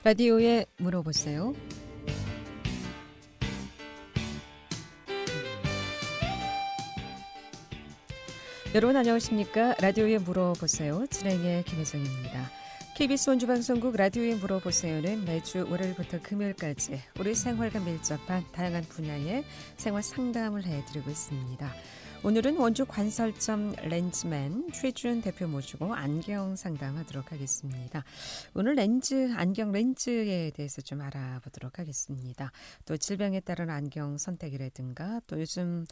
라디오에 물어보세요. 여러분 안녕하십니까? 라디오에 물어보세요. 진행의 김혜정입니다. KBS 원주방송국 라디오에 물어보세요는 매주 월요일부터 금요일까지 우리 생활과 밀접한 다양한 분야의 생활 상담을 해드리고 있습니다. 오늘은 원주 관설점 렌즈맨 최준 대표 모시고 안경 상담하도록 하겠습니다. 오늘 안경 렌즈에 대해서 좀 알아보도록 하겠습니다. 또 질병에 따른 안경 선택이라든가 또 요즘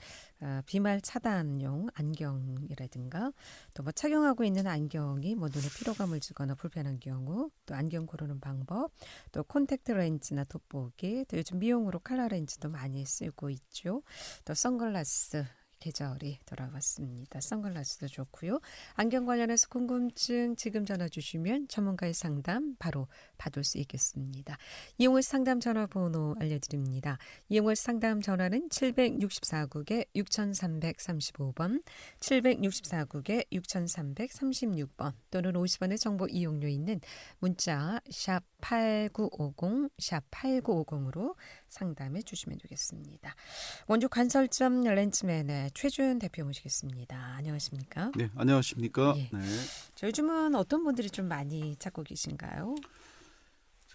비말 차단용 안경이라든가 또 뭐 착용하고 있는 안경이 뭐 눈에 피로감을 주거나 불편한 경우 또 안경 고르는 방법 또 콘택트 렌즈나 돋보기 또 요즘 미용으로 칼라 렌즈도 많이 쓰고 있죠. 또 선글라스 계절이 돌아왔습니다. 선글라스도 좋고요. 안경 관련해서 궁금증 지금 전화 주시면 전문가의 상담 바로 받을 수 있겠습니다. 이용을 상담 전화번호 알려드립니다. 이용을 상담 전화는 764국에 6335번, 764국에 6336번 또는 50원의 정보 이용료 있는 문자 샵 8950, 샵 8950으로 상담해 주시면 되겠습니다. 원주 관설점 렌즈맨의 최준 대표 모시겠습니다. 안녕하십니까? 네, 안녕하십니까? 예. 네. 저 요즘은 어떤 분들이 좀 많이 찾고 계신가요?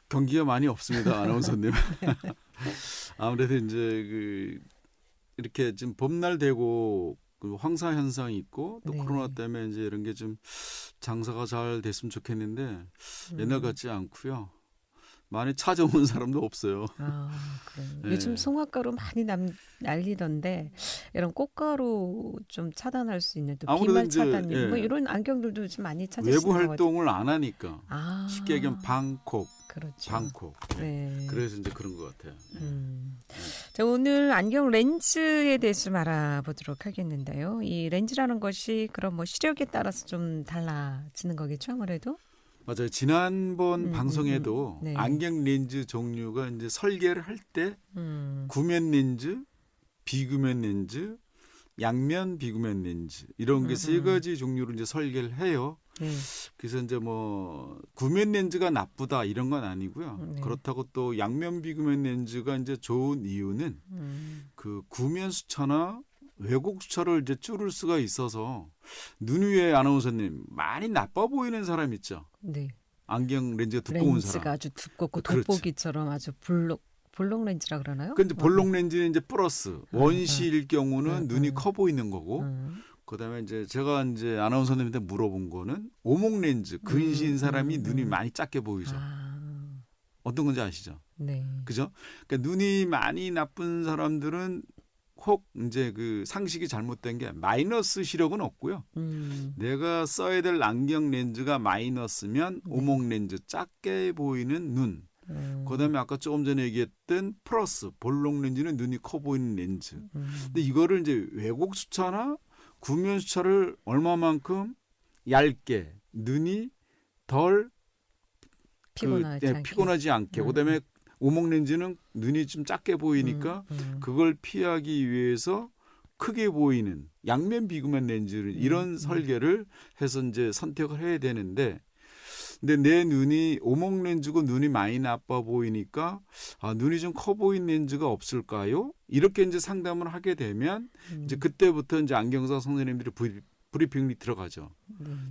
경기가 많이 없습니다, 아나운서님. 아무래도 이제 이렇게 지금 봄날 되고 그 황사 현상이 있고 또 네. 코로나 때문에 이제 이런 게 좀 장사가 잘 됐으면 좋겠는데 옛날 같지 않고요. 많이 찾아오는 사람도 없어요. 아, 그래요. 네. 요즘 송화가루 많이 날리던데 이런 꽃가루 좀 차단할 수 있는 또 아무래도 비말 이제, 차단용 예. 뭐 이런 안경들도 요즘 많이 찾으시는 외부 것 같아요. 활동을 안 하니까 아, 쉽게 얘기하면 방콕. 그렇죠. 네. 네. 그래서 이제 그런 것 같아요. 자, 오늘 안경 렌즈에 대해서 좀 알아보도록 하겠는데요. 이 렌즈라는 것이 그럼 뭐 시력에 따라서 좀 달라지는 거겠죠, 아무래도? 맞아요. 지난번 방송에도 네. 안경 렌즈 종류가 이제 설계를 할 때 구면 렌즈, 비구면 렌즈, 양면 비구면 렌즈 이런 게 세 가지 종류로 이제 설계를 해요. 네. 그래서 이제 뭐 구면 렌즈가 나쁘다 이런 건 아니고요. 네. 그렇다고 또 양면 비구면 렌즈가 이제 좋은 이유는 그 구면 수처나 왜곡 수처를 이제 줄일 수가 있어서 눈 위에 아나운서님 많이 나빠 보이는 사람 있죠. 네. 안경 렌즈가 두꺼운 렌즈가 사람. 아주 두껍고 그렇죠. 돋보기처럼 아주 볼록 렌즈라 그러나요? 근데 볼록 렌즈는 이제 플러스 원시일 경우는 눈이 커 보이는 거고 그다음에 이제 제가 이제 아나운서님한테 물어본 거는 오목 렌즈 근시인 사람이 눈이 많이 작게 보이죠. 어떤 건지 아시죠? 네. 그죠? 그러니까 눈이 많이 나쁜 사람들은 혹 이제 그 상식이 잘못된 게 마이너스 시력은 없고요. 내가 써야 될 안경 렌즈가 마이너스면 오목 렌즈 작게 보이는 눈. 그다음에 아까 조금 전에 얘기했던 플러스 볼록 렌즈는 눈이 커 보이는 렌즈. 근데 이거를 이제 왜곡 수차나 구면 수차를 얼마만큼 얇게 눈이 덜 피곤하지 않게. 그다음에 오목 렌즈는 눈이 좀 작게 보이니까 그걸 피하기 위해서 크게 보이는 양면 비구면 렌즈를 이런 설계를 해서 이제 선택을 해야 되는데 근데 내 눈이 오목 렌즈고 눈이 많이 나빠 보이니까 눈이 좀 커 보이는 렌즈가 없을까요? 이렇게 이제 상담을 하게 되면 이제 그때부터 이제 안경사 선생님들이 브리핑이 들어가죠.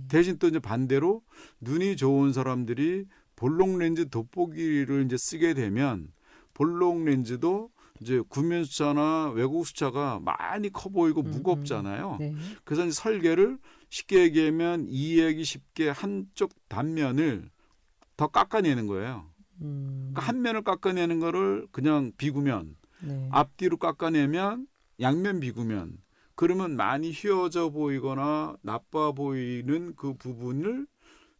대신 또 이제 반대로 눈이 좋은 사람들이 볼록 렌즈 돋보기를 이제 쓰게 되면 볼록 렌즈도 이제 구면 수차나 왜곡 수차가 많이 커 보이고 무겁잖아요. 네. 그래서 이제 설계를 쉽게 얘기하면 이해하기 쉽게 한쪽 단면을 더 깎아내는 거예요. 그러니까 한 면을 깎아내는 거를 그냥 비구면, 네. 앞뒤로 깎아내면 양면 비구면. 그러면 많이 휘어져 보이거나 나빠 보이는 그 부분을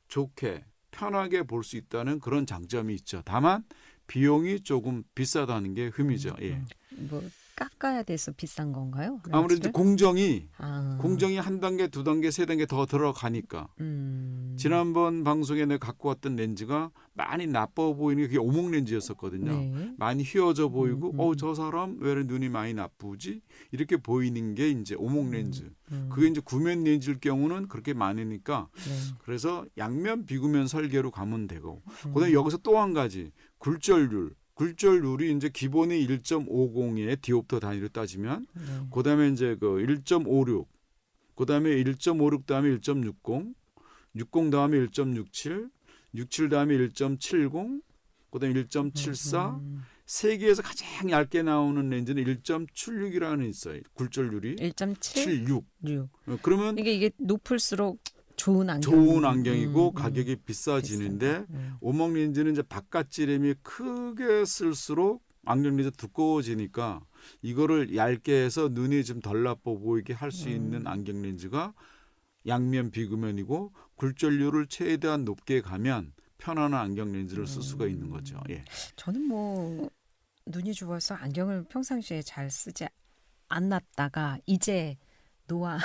좋게 편하게 볼 수 있다는 그런 장점이 있죠. 다만 비용이 조금 비싸다는 게 흠이죠. 예. 뭐 깎아야 돼서 비싼 건가요? 아무래도 렌즈를? 공정이 아. 한 단계, 두 단계, 세 단계 더 들어가니까. 지난번 방송에 내가 갖고 왔던 렌즈가 많이 나빠 보이는 게 그게 오목 렌즈였었거든요. 네. 많이 휘어져 보이고 저 사람 왜 눈이 많이 나쁘지? 이렇게 보이는 게 이제 오목 렌즈. 그게 이제 구면 렌즈일 경우는 그렇게 많으니까 네. 그래서 양면 비구면 설계로 가면 되고 그다음에 여기서 또 한 가지 굴절률이 이제 기본이 1.50의 디옵터 단위로 따지면 네. 그다음에 이제 그 1.56 그다음에 1.56 다음에 1.60 60 다음에 1.67 67 다음에 1.70 그다음에 1.74 세계에서 가장 얇게 나오는 렌즈는 1.76이라는 있어요. 굴절률이 1.76. 76. 그러면 이게 높을수록 좋은 안경. 좋은 안경이고 가격이 비싸지는데 비싸다. 오목 렌즈는 이제 바깥 지름이 크게 쓸수록 안경 렌즈 두꺼워지니까 이거를 얇게 해서 눈이 좀 덜 나빠 보이게 할 수 있는 안경 렌즈가 양면 비구면이고 굴절률을 최대한 높게 가면 편안한 안경 렌즈를 쓸 수가 있는 거죠. 예. 저는 뭐 눈이 좋아서 안경을 평상시에 잘 쓰지 않았다가 이제 노안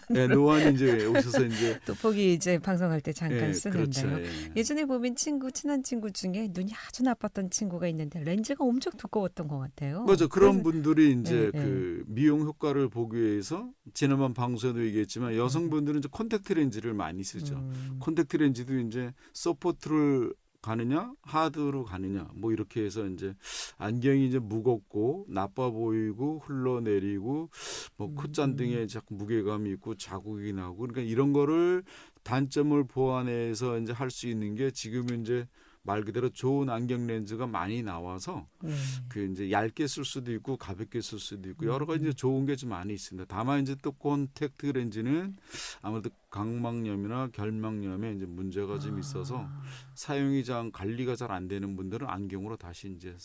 네, 노안이 이제 오셔서 이제 돋보기 이제 방송할 때 잠깐 예, 쓰는데요. 그렇죠. 예. 예전에 보면 친한 친구 중에 눈이 아주 나빴던 친구가 있는데 렌즈가 엄청 두꺼웠던 것 같아요. 맞아. 그런 그래서- 분들이 이제 예, 예. 그 미용 효과를 보기 위해서 지난번 방송에도 얘기했지만 여성분들은 이제 콘택트 렌즈를 많이 쓰죠. 콘택트 렌즈도 이제 소프트를 가느냐 하드로 가느냐 뭐 이렇게 해서 이제 안경이 이제 무겁고 나빠 보이고 흘러내리고 뭐 콧잔등에 자꾸 무게감이 있고 자국이 나고 그러니까 이런 거를 단점을 보완해서 이제 할 수 있는 게 지금 이제 말 그대로 좋은 안경 렌즈가 많이 나와서 그 이제 얇게 쓸 수도 있고 가볍게 쓸 수도 있고 여러 가지 이제 좋은 게 좀 많이 있습니다. 다만 이제 또 콘택트 렌즈는 아무래도 각막염이나 결막염에 이제 문제가 좀 있어서 사용이 잘 관리가 잘 안 되는 분들은 안경으로 다시 이제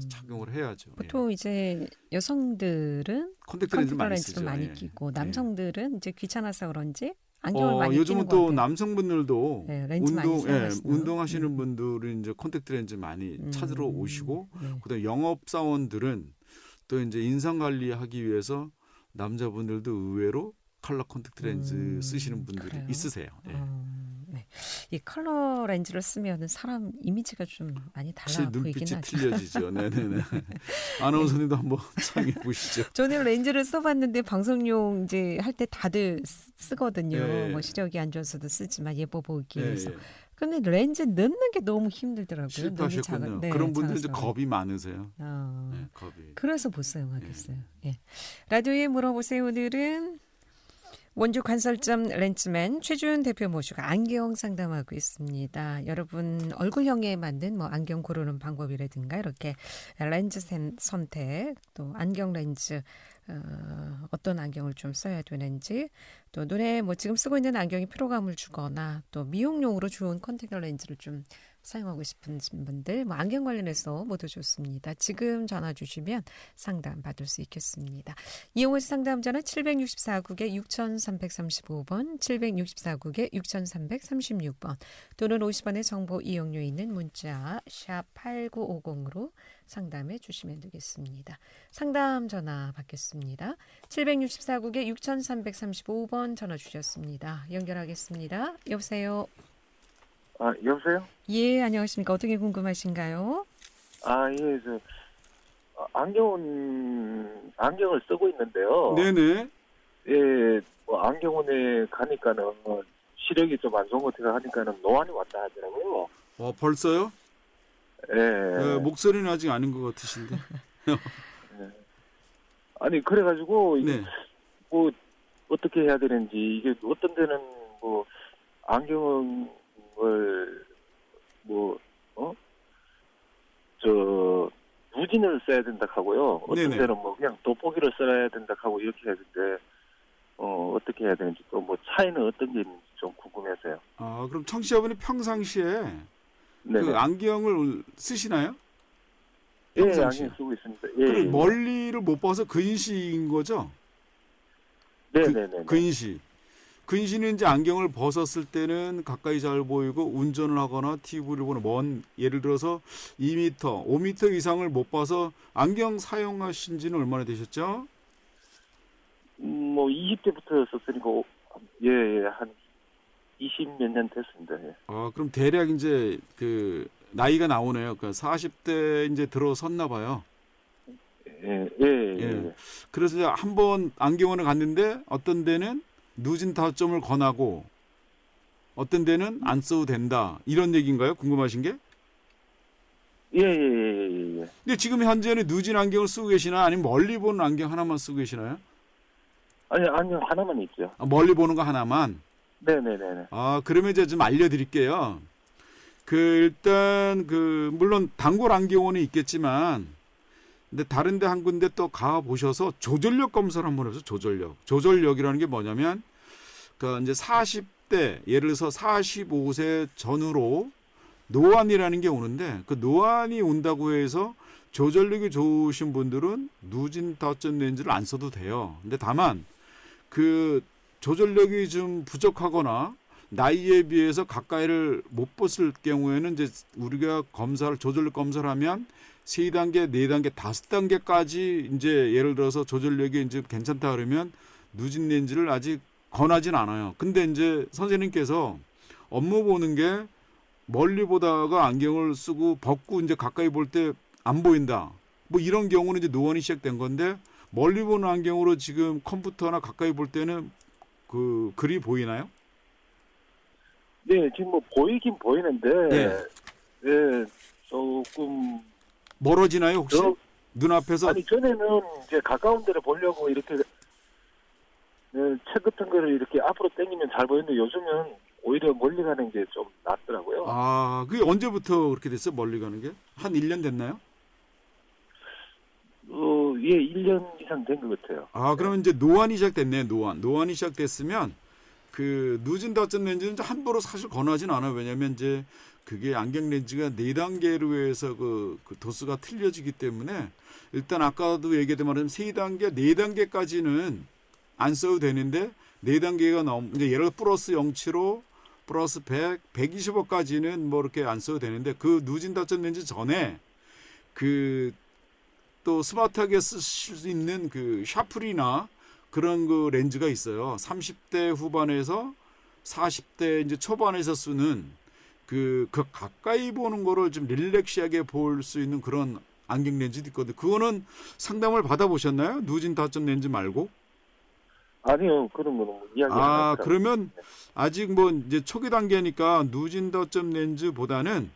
착용을 해야죠. 예. 보통 이제 여성들은 콘택트 렌즈 컴퓨터 많이 렌즈를 쓰죠. 많이 예. 끼고 남성들은 이제 귀찮아서 그런지 안경을 많이 요즘은 끼는 것 또 같아요. 남성분들도 네, 렌즈 많이 사용하시나요? 운동하시는 분들은 이제 콘택트 렌즈 많이 찾으러 오시고 네. 그다음에 영업 사원들은 또 이제 인상 관리하기 위해서 남자분들도 의외로 컬러 콘택트 렌즈 쓰시는 분들이 그래요? 있으세요. 예. 네. 이 컬러 렌즈를 쓰면은 사람 이미지가 좀 많이 달라 확실히 보이긴 눈빛이 하죠. 틀려지죠. 네네네. 아나운서님도 한번 사용해 보시죠. 저는 렌즈를 써봤는데 방송용 이제 할 때 다들 쓰거든요. 예, 예. 뭐 시력이 안 좋아서도 쓰지만 예뻐 보이기 예, 위해서. 예. 근데 렌즈 넣는 게 너무 힘들더라고요. 눈이 실패하셨군요. 네, 그런 분들은 이제 작아서. 겁이 많으세요. 어, 네, 겁이. 그래서 못 사용하겠어요. 예. 라디오에 물어보세요. 오늘은 원주 관설점 렌즈맨 최준 대표 모시고 안경 상담하고 있습니다. 여러분 얼굴형에 맞는 뭐 안경 고르는 방법이라든가 이렇게 렌즈 선택 또 안경 렌즈 어떤 안경을 좀 써야 되는지 또 눈에 뭐 지금 쓰고 있는 안경이 피로감을 주거나 또 미용용으로 좋은 컨택트 렌즈를 좀 사용하고 싶은 분들 뭐 안경 관련해서 모두 좋습니다. 지금 전화 주시면 상담 받을 수 있겠습니다. 이용호 상담 전화 764국에 6335번 764국에 6336번 또는 50원의 정보 이용료 있는 문자 샵 8950으로 상담해 주시면 되겠습니다. 상담 전화 받겠습니다. 764국에 6335번 전화 주셨습니다. 연결하겠습니다. 여보세요. 여보세요? 예, 안녕하십니까. 어떻게 궁금하신가요? 예, 안경을 쓰고 있는데요. 네네. 예, 뭐 안경원에 가니까는 시력이 좀 안 좋은 것 같아서 하니까는 노안이 왔다 하더라고요. 벌써요? 예. 목소리는 아직 아닌 것 같으신데. 아니, 그래가지고, 이게 네. 뭐, 어떻게 해야 되는지, 이게 어떤 데는 뭐, 안경을, 무진을 써야 된다 하고요. 어떤 네네. 데는 뭐, 그냥 돋보기를 써야 된다 하고 이렇게 하는데, 어떻게 해야 되는지, 또 뭐, 차이는 어떤 게 있는지 좀 궁금해서요. 그럼 청취자분이 평상시에 네. 그 안경을 쓰시나요? 예, 평상시에. 안경 쓰고 있습니다. 예. 그리고 예. 멀리를 못 봐서 근시인 거죠? 네네네. 근시. 근시는 이제 안경을 벗었을 때는 가까이 잘 보이고 운전을 하거나 TV를 보는 예를 들어서 2m, 5m 이상을 못 봐서 안경 사용하신 지는 얼마나 되셨죠? 뭐 20대부터 썼으니까 한 20 몇 년 됐습니다. 예. 그럼 대략 이제 그 나이가 나오네요. 그러니까 40대 이제 들어섰나 봐요. 예, 예, 예. 예. 그래서 이제 한번 안경원에 갔는데 어떤 데는 누진 타점을 권하고 어떤 데는 안 써도 된다. 이런 얘기인가요? 궁금하신 게? 예, 예, 예, 예. 근데 지금 현재는 누진 안경을 쓰고 계시나 아니면 멀리 보는 안경 하나만 쓰고 계시나요? 아니요, 하나만 있죠. 멀리 보는 거 하나만. 네네네. 그러면 이제 좀 알려드릴게요. 일단 물론 단골 안경원이 있겠지만, 근데 다른데 한 군데 또 가 보셔서 조절력 검사를 한번 해보세요. 조절력이라는 게 뭐냐면, 이제 40대 예를 들어서 45세 전후로 노안이라는 게 오는데, 그 노안이 온다고 해서 조절력이 좋으신 분들은 누진 다점 렌즈를 안 써도 돼요. 근데 다만 조절력이 좀 부족하거나 나이에 비해서 가까이를 못 봤을 경우에는 이제 우리가 조절력 검사를 하면 3단계, 4단계, 5단계까지 이제 예를 들어서 조절력이 이제 괜찮다 그러면 누진 렌즈를 아직 권하진 않아요. 근데 이제 선생님께서 업무 보는 게 멀리 보다가 안경을 쓰고 벗고 이제 가까이 볼 때 안 보인다. 뭐 이런 경우는 이제 노안이 시작된 건데 멀리 보는 안경으로 지금 컴퓨터나 가까이 볼 때는 글이 보이나요? 네, 지금 뭐 보이긴 보이는데, 네. 예, 조금. 멀어지나요, 혹시? 눈앞에서? 아니, 전에는 이제 가까운 데를 보려고 이렇게, 책 같은 거를 이렇게 앞으로 당기면 잘 보이는데 요즘은 오히려 멀리 가는 게 좀 낫더라고요. 그게 언제부터 그렇게 됐어요? 멀리 가는 게? 한 1년 됐나요? 예, 1년 이상 된 것 같아요. 그러면 이제 노안이 시작됐네요, 노안이 시작됐으면 누진 다점 렌즈는 함부로 사실 권하진 않아요. 왜냐면 이제 그게 안경 렌즈가 4단계로 해서 그 도수가 틀려지기 때문에 일단 아까도 얘기했던 말은 3단계, 4단계까지는 안 써도 되는데 4단계가 이제 예를 들어 플러스 075, 플러스 100, 125까지는 뭐 이렇게 안 써도 되는데 그 누진 다점 렌즈 전에 또 스마트하게 쓰실 수 있는 샤프리나 그런 렌즈가 있어요. 30대 후반에서 40대 이제 초반에서 쓰는 가까이 보는 거를 좀 릴렉시하게 볼 수 있는 그런 안경 렌즈도 있거든요. 그거는 상담을 받아보셨나요? 누진 다점 렌즈 말고? 아니요, 그런 거는 뭐 이야기 안 하더라고요. 그러면 아직 뭐 이제 초기 단계니까 누진 다점 렌즈보다는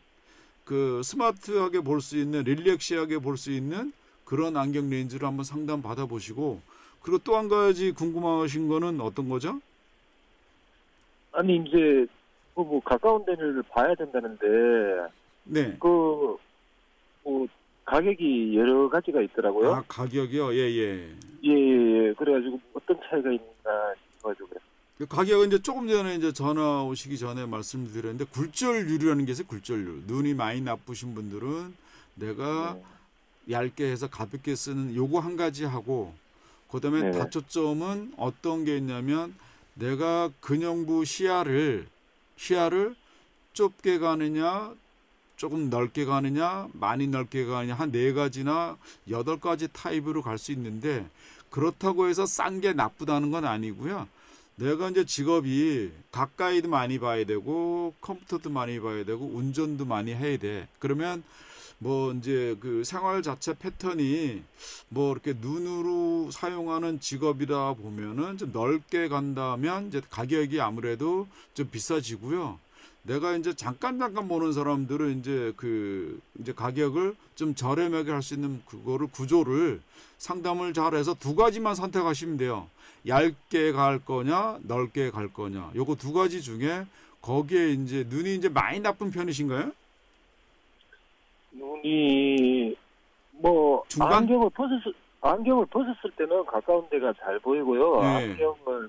스마트하게 볼 수 있는 릴렉시하게 볼 수 있는 그런 안경 렌즈를 한번 상담 받아보시고 그리고 또 한 가지 궁금하신 거는 어떤 거죠? 아니 이제 뭐 가까운 데를 봐야 된다는데 네. 뭐 가격이 여러 가지가 있더라고요. 가격이요? 예. 예. 그래가지고 어떤 차이가 있나 싶어가지고 그래요. 가격은 이제 조금 전에 이제 전화 오시기 전에 말씀드렸는데 굴절률이라는 게 있어요. 굴절률. 눈이 많이 나쁘신 분들은 내가 얇게 해서 가볍게 쓰는 요거 한 가지 하고 그다음에 다초점은 어떤 게 있냐면 내가 근형부 시야를 좁게 가느냐 조금 넓게 가느냐 많이 넓게 가느냐 한 4가지나 8가지 타입으로 갈 수 있는데 그렇다고 해서 싼 게 나쁘다는 건 아니고요. 내가 이제 직업이 가까이도 많이 봐야 되고 컴퓨터도 많이 봐야 되고 운전도 많이 해야 돼. 그러면 뭐 이제 생활 자체 패턴이 뭐 이렇게 눈으로 사용하는 직업이다 보면은 좀 넓게 간다면 이제 가격이 아무래도 좀 비싸지고요. 내가 이제 잠깐 보는 사람들은 이제 가격을 좀 저렴하게 할 수 있는 구조를 상담을 잘해서 2가지만 선택하시면 돼요. 얇게 갈 거냐, 넓게 갈 거냐. 요거 2가지 중에 거기에 이제 눈이 이제 많이 나쁜 편이신가요? 눈이 뭐 중간? 안경을 벗었을 때는 가까운 데가 잘 보이고요. 네. 안경을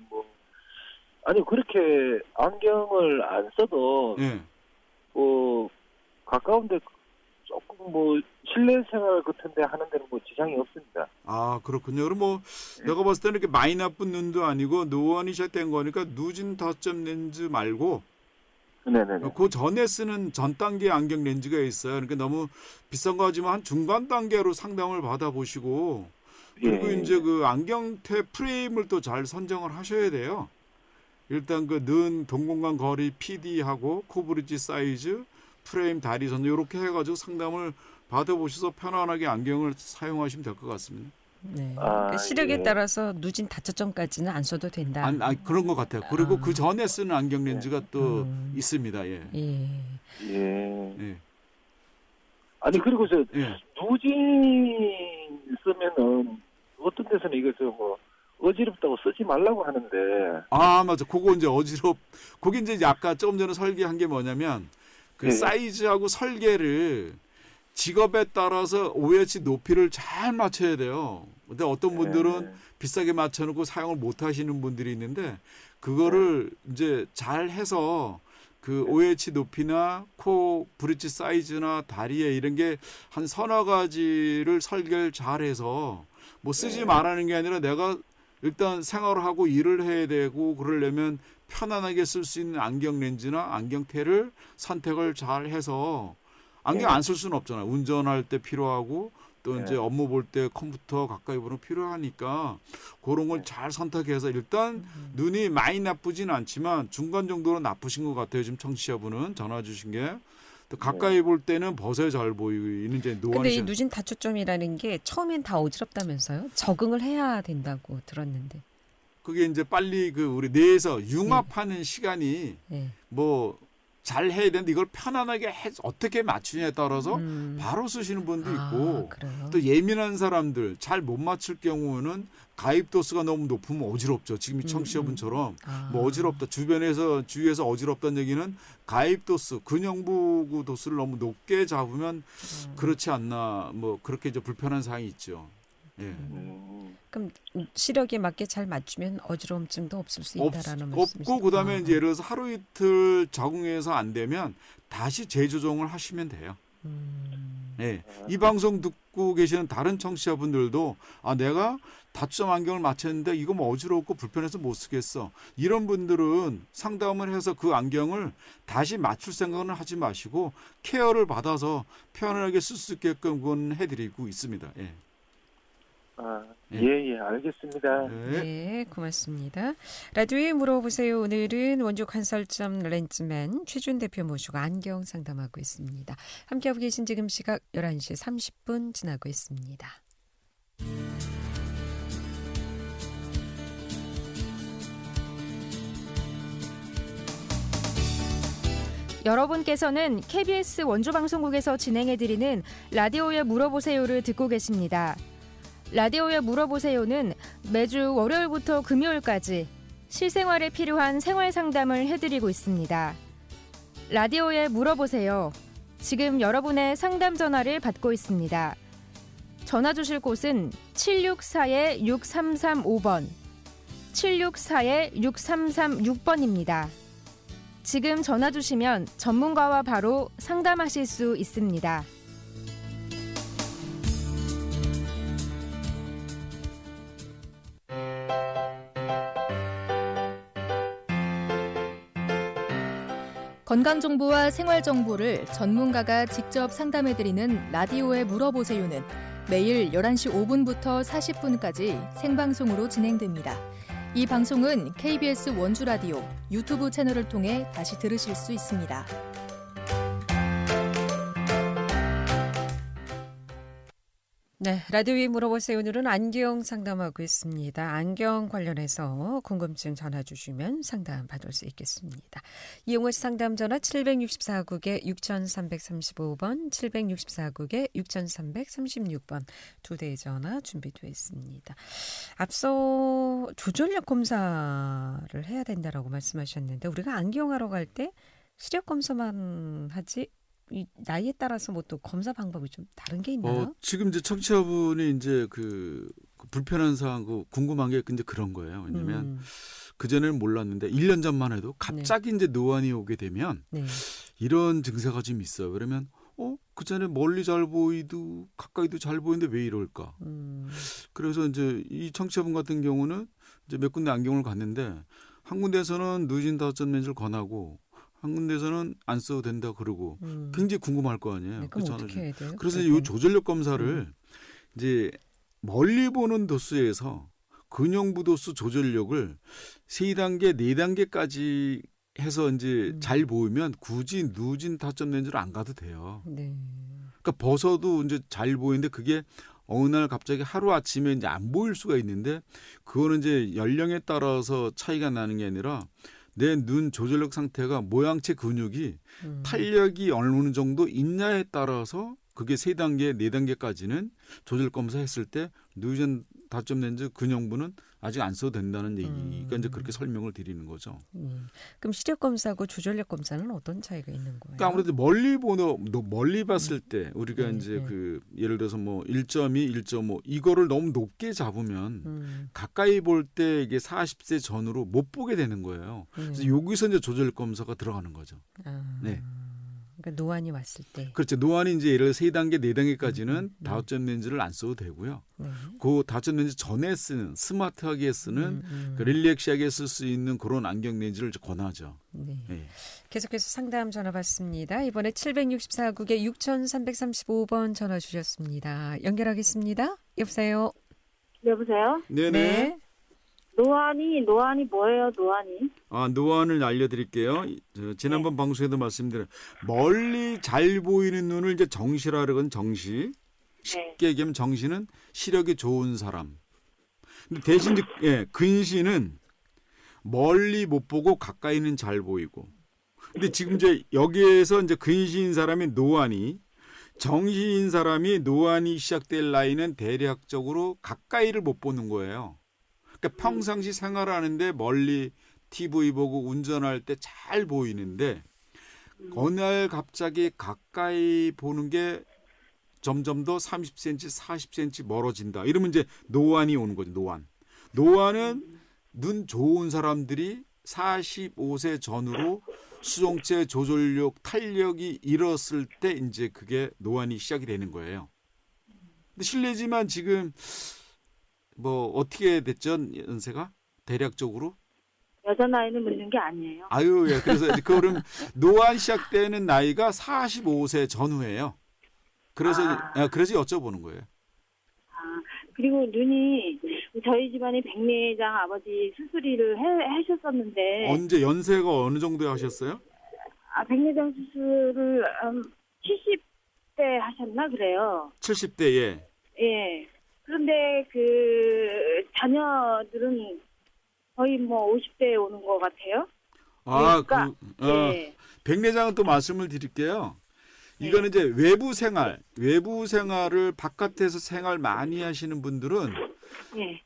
그렇게 안경을 안 써도 가까운데 조금 뭐 실내 생활 같은데 하는 데는 뭐 지장이 없습니다. 그렇군요. 그럼 뭐 내가 봤을 때는 이렇게 많이 나쁜 눈도 아니고 노안이 시작된 거니까 누진 다점 렌즈 말고 네네네. 그 전에 쓰는 전 단계 안경 렌즈가 있어요. 그러니까 너무 비싼 거 하지만 한 중간 단계로 상담을 받아보시고 그리고 이제 안경테 프레임을 또 잘 선정을 하셔야 돼요. 일단 그 는 동공간 거리 PD하고 코브리지 사이즈, 프레임 다리 선 이렇게 해가지고 상담을 받아보셔서 편안하게 안경을 사용하시면 될 것 같습니다. 네. 아, 그러니까 시력에 예. 따라서 누진 다초점까지는 안 써도 된다. 그런 것 같아요. 그리고 그 전에 쓰는 안경 렌즈가 또 음. 있습니다. 예. 예. 예. 예. 아니 그리고 저 예. 누진 쓰면은 어떤 데서는 이거 뭐 어지럽다고 쓰지 말라고 하는데. 아, 맞아. 그거 이제 그게 이제 아까 조금 전에 설계한 게 뭐냐면 그 예. 사이즈하고 설계를 직업에 따라서 OH 높이를 잘 맞춰야 돼요. 근데 어떤 분들은 비싸게 맞춰놓고 사용을 못 하시는 분들이 있는데 그거를 이제 잘 해서 그 OH 높이나 코 브릿지 사이즈나 다리에 이런 게 한 서너 가지를 설계를 잘 해서 뭐 쓰지 말라는 게 아니라 내가 일단 생활을 하고 일을 해야 되고 그러려면 편안하게 쓸 수 있는 안경 렌즈나 안경테를 선택을 잘 해서 안경 안 쓸 수는 없잖아요. 운전할 때 필요하고 또 이제 업무 볼 때 컴퓨터 가까이 보면 필요하니까 그런 걸 잘 선택해서 일단 눈이 많이 나쁘진 않지만 중간 정도로 나쁘신 것 같아요. 지금 청취자분은 전화 주신 게. 또 가까이 볼 때는 벗어야 잘 보이는 이제 근데 노안이 이 누진 다초점이라는 게 처음엔 다 어지럽다면서요? 적응을 해야 된다고 들었는데. 그게 이제 빨리 그 우리 뇌에서 융합하는 시간이 예. 뭐 잘 해야 되는데 이걸 편안하게 어떻게 맞추냐에 따라서 바로 쓰시는 분도 있고 그래요? 또 예민한 사람들 잘 못 맞출 경우는 가입 도수가 너무 높으면 어지럽죠. 지금 이 청취자분처럼 뭐 어지럽다 주위에서 어지럽다는 얘기는 가입 도수 근형부구 도수를 너무 높게 잡으면 그렇지 않나 뭐 그렇게 이제 불편한 사항이 있죠. 예. 그럼 시력에 맞게 잘 맞추면 어지러움증도 없을 수 있다라는 말씀이시죠? 없고 그다음에 이제 예를 들어서 하루 이틀 적응해서 안 되면 다시 재조정을 하시면 돼요. 예. 이 방송 듣고 계시는 다른 청취자분들도 내가 다초점 안경을 맞췄는데 이거 뭐 어지럽고 불편해서 못 쓰겠어. 이런 분들은 상담을 해서 그 안경을 다시 맞출 생각은 하지 마시고 케어를 받아서 편안하게 쓸 수 있게끔 그건 해드리고 있습니다. 예. 예, 알겠습니다. 네, 고맙습니다. 라디오에 물어보세요. 오늘은 원주 컨설점 렌즈맨 최준 대표 모시고 안경 상담하고 있습니다. 함께하고 계신 지금 시각 11시 30분 지나고 있습니다. 여러분께서는 KBS 원주방송국에서 진행해드리는 라디오에 물어보세요를 듣고 계십니다. 라디오에 물어보세요는 매주 월요일부터 금요일까지 실생활에 필요한 생활 상담을 해드리고 있습니다. 라디오에 물어보세요. 지금 여러분의 상담 전화를 받고 있습니다. 전화 주실 곳은 764-6335번, 764-6336번입니다. 지금 전화 주시면 전문가와 바로 상담하실 수 있습니다. 건강정보와 생활정보를 전문가가 직접 상담해드리는 라디오에 물어보세요는 매일 11시 5분부터 40분까지 생방송으로 진행됩니다. 이 방송은 KBS 원주라디오 유튜브 채널을 통해 다시 들으실 수 있습니다. 네, 라디오에 물어보세요. 오늘은 안경 상담하고 있습니다. 안경 관련해서 궁금증 전화 주시면 상담 받을 수 있겠습니다. 이용호 씨 상담 전화 764국에 6335번, 764국에 6336번 두 대의 전화 준비되어 있습니다. 앞서 조절력 검사를 해야 된다라고 말씀하셨는데 우리가 안경하러 갈 때 시력 검사만 하지 이 나이에 따라서 뭐 또 검사 방법이 좀 다른 게 있나요? 지금 이제 청취자분이 이제 그 불편한 사항, 궁금한 게 근데 그런 거예요. 왜냐면 그전에는 몰랐는데 1년 전만 해도 갑자기 이제 노안이 오게 되면 이런 증세가 좀 있어요. 그러면 그전에 멀리 잘 보이도 가까이도 잘 보이는데 왜 이럴까? 그래서 이제 이 청취자분 같은 경우는 이제 몇 군데 안경을 갔는데 한 군데에서는 누진 다초점 렌즈를 권하고 한 군데서는 안 써도 된다 그러고 굉장히 궁금할 거 아니에요. 네, 그럼 어떻게 해야 돼요? 그래서 이 조절력 검사를 이제 멀리 보는 도수에서 근형부도수 조절력을 3단계, 4단계까지 해서 이제 잘 보이면 굳이 누진 타점 렌즈를 안 가도 돼요. 네. 그러니까 벗어도 이제 잘 보이는데 그게 어느 날 갑자기 하루 아침에 이제 안 보일 수가 있는데 그거는 이제 연령에 따라서 차이가 나는 게 아니라 내 눈 조절력 상태가 모양체 근육이 탄력이 어느 정도 있냐에 따라서 그게 3단계, 4단계까지는 조절 검사했을 때 누전 다점 렌즈 근형부는 아직 안 써도 된다는 얘기가 이제 그렇게 설명을 드리는 거죠. 그럼 시력 검사하고 조절력 검사는 어떤 차이가 있는 거예요? 그러니까 아무래도 멀리 봤을 때 우리가 이제 그 예를 들어서 뭐 1.2, 1.5 이거를 너무 높게 잡으면 가까이 볼 때 이게 40세 전후로 못 보게 되는 거예요. 그래서 여기서 이제 조절 검사가 들어가는 거죠. 네. 그러니까 노안이 왔을 때. 그렇죠. 노안이 이제 예를 들어 3단계, 4단계까지는 다점 렌즈를 안 써도 되고요. 네. 그 다점 렌즈 전에 쓰는 스마트하게 쓰는 그 릴렉시하게 쓸 수 있는 그런 안경 렌즈를 권하죠. 네. 네. 계속해서 상담 전화 받습니다. 이번에 764국에 6335번 전화 주셨습니다. 연결하겠습니다. 여보세요. 여보세요? 네네. 네. 노안이 뭐예요, 노안이? 노안을 알려드릴게요. 지난번 방송에도 말씀드린 멀리 잘 보이는 눈을 이제 정시라 그러건 정시. 쉽게 얘기하면 정시는 시력이 좋은 사람. 근데 대신 근시는 멀리 못 보고 가까이는 잘 보이고. 근데 지금 이제 여기에서 이제 근시인 사람이 노안이 정시인 사람이 노안이 시작될 나이는 대략적으로 가까이를 못 보는 거예요. 그러니까 평상시 생활하는데 멀리 TV 보고 운전할 때 잘 보이는데 어느 날 갑자기 가까이 보는 게 점점 더 30cm, 40cm 멀어진다. 이러면 이제 노안이 오는 거죠. 노안은 눈 좋은 사람들이 45세 전후로 수정체 조절력, 탄력이 잃었을 때 이제 그게 노안이 시작이 되는 거예요. 근데 실례지만 지금 뭐 어떻게 됐죠, 연세가? 대략적으로? 여자 나이는 묻는 게 아니에요. 아유, 예. 그래서 그럼 노안 시작되는 나이가 45세 전후예요. 그래서 여쭤보는 거예요. 그리고 눈이 저희 집안이 백내장 아버지 수술을 하셨었는데 언제 연세가 어느 정도에 하셨어요? 백내장 수술을 70대 하셨나 그래요. 70대에. 예. 그런데 그 자녀들은 거의 뭐 50대에 오는 것 같아요. 그러니까, 백내장은 또 말씀을 드릴게요. 이거는 이제 외부 생활을 바깥에서 생활 많이 하시는 분들은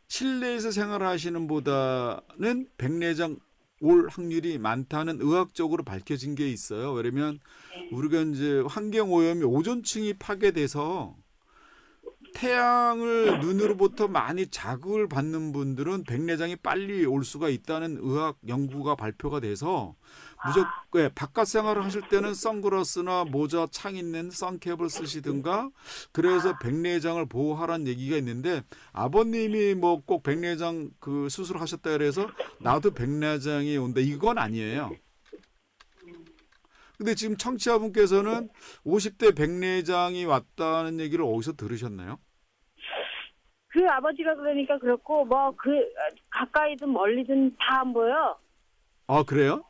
실내에서 생활하시는 보다는 백내장 올 확률이 많다는 의학적으로 밝혀진 게 있어요. 왜냐면 우리가 이제 환경 오염이 오존층이 파괴돼서 태양을 눈으로부터 많이 자극을 받는 분들은 백내장이 빨리 올 수가 있다는 의학 연구가 발표가 돼서 무조건 바깥 생활을 하실 때는 선글라스나 모자 창 있는 선캡을 쓰시든가 그래서 백내장을 보호하라는 얘기가 있는데 아버님이 뭐 꼭 백내장 그 수술을 하셨다 그래서 나도 백내장이 온다 이건 아니에요. 근데 지금 청취자분께서는 50대 백내장이 왔다는 얘기를 어디서 들으셨나요? 그 아버지가 그러니까 그렇고 뭐 그 가까이든 멀리든 다 안 보여. 아 그래요?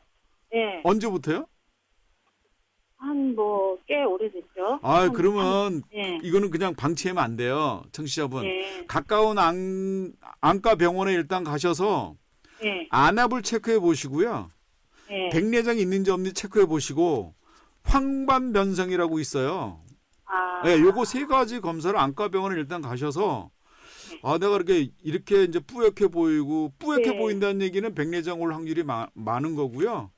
예. 언제부터요? 한 뭐 꽤 오래됐죠. 그러면 이거는 그냥 방치하면 안 돼요. 청취자분. 가까운 안과 병원에 일단 가셔서 안압을 체크해 보시고요. 백내장이 있는지 없는지 체크해 보시고 황반변성이라고 있어요. 요거 3가지 검사를 안과병원에 일단 가셔서 내가 이렇게 이제 뿌옇게 보이고 보인다는 얘기는 백내장 올 확률이 많은 거고요.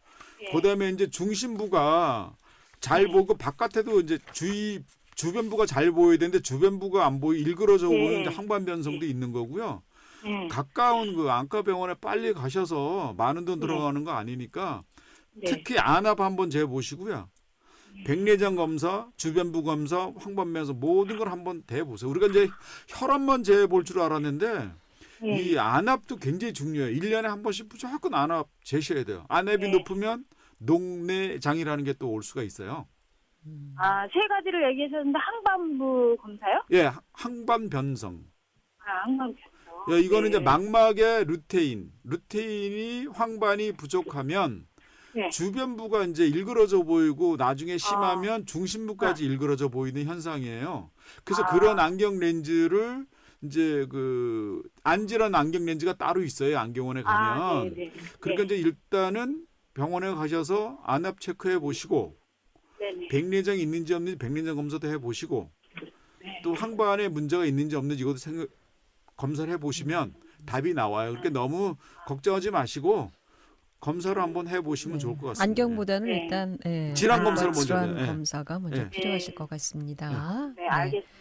그다음에 이제 중심부가 잘 보고 바깥에도 이제 주변부가 잘 보여야 되는데 주변부가 안 보이 일그러져 보이는 이제 황반변성도 있는 거고요. 가까운 그 안과병원에 빨리 가셔서 많은 돈 들어가는 거 아니니까 특히 안압 한번 재보시고요. 백내장 검사, 주변부 검사, 황반변성 모든 걸 한번 대보세요. 우리가 이제 혈압만 재볼 줄 알았는데 이 안압도 굉장히 중요해요. 1년에 한 번씩 무조건 안압 재셔야 돼요. 안압이 높으면 녹내장이라는 게 또 올 수가 있어요. 3가지를 얘기하셨는데 항반부 검사요? 황반변성. 항반변성. 야, 이거는 네. 이제 망막의 루테인이 황반이 부족하면 네. 주변부가 이제 일그러져 보이고 나중에 심하면 중심부까지 일그러져 보이는 현상이에요. 그래서 그런 안경 렌즈를 이제 그 안질환 안경 렌즈가 따로 있어요. 안경원에 가면. 네네. 그러니까 이제 일단은 병원에 가셔서 안압 체크해 보시고 네네. 백내장이 있는지 없는지 백내장 검사도 해 보시고 또 황반에 문제가 있는지 없는지 이것도 검사를 해 보시면 답이 나와요. 그러니까 너무 걱정하지 마시고 검사를 한번 해 보시면 좋을 것 같습니다. 안경보다는 네. 일단 질환 검사를 먼저 질환 해요. 검사가 먼저 네. 필요하실 것 같습니다. 네, 알겠습니다.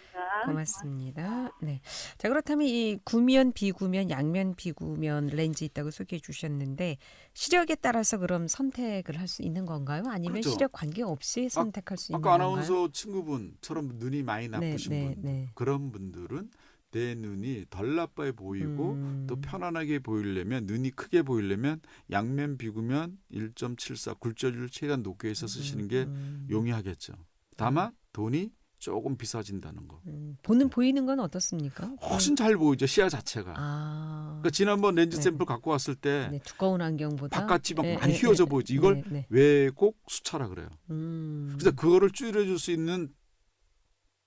고맙습니다. 네. 자, 그렇다면 이 구면, 비구면, 양면, 비구면 렌즈 있다고 소개해 주셨는데 시력에 따라서 그럼 선택을 할 수 있는 건가요? 아니면 그렇죠. 시력 관계없이 선택할 수 있는 아까 건가요? 아나운서 친구분처럼 눈이 많이 나쁘신 분 그런 분들은 내 눈이 덜 나빠해 보이고 또 편안하게 보이려면 눈이 크게 보이려면 양면 비구면 1.74 굴절률 최대한 높게 해서 쓰시는 게 용이하겠죠. 다만 돈이 조금 비싸진다는 거. 보이는 건 어떻습니까? 훨씬 잘 보이죠. 시야 자체가. 그러니까 지난번 렌즈 샘플 갖고 왔을 때 네, 두꺼운 안경보다 바깥이 막 많이 휘어져 보이지. 이걸 왜곡 수차라 그래요. 그래서 그거를 줄여줄 수 있는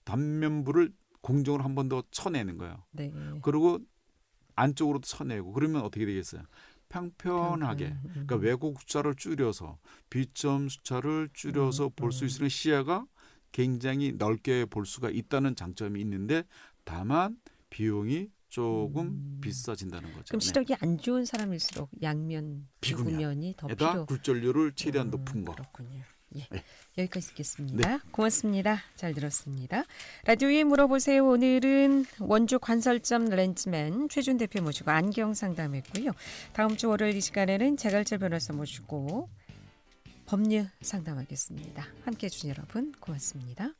단면부를 공정으로 한 번 더 쳐내는 거예요. 네. 그리고 안쪽으로도 쳐내고 그러면 어떻게 되겠어요? 평평하게. 그러니까 왜곡 숫자를 줄여서 비점 숫자를 줄여서 볼 수 있는 시야가 굉장히 넓게 볼 수가 있다는 장점이 있는데 다만 비용이 조금 비싸진다는 거죠. 그럼 시력이 안 좋은 사람일수록 양면, 비구면이 더 필요. 굴절률을 최대한 높은 거. 그렇군요. 예. 여기까지 듣겠습니다. 고맙습니다. 잘 들었습니다. 라디오에 물어보세요. 오늘은 원주 관설점 렌즈맨 최준 대표 모시고 안경 상담했고요. 다음 주 월요일 이 시간에는 재갈철 변호사 모시고 법률 상담하겠습니다. 함께해 주신 여러분 고맙습니다.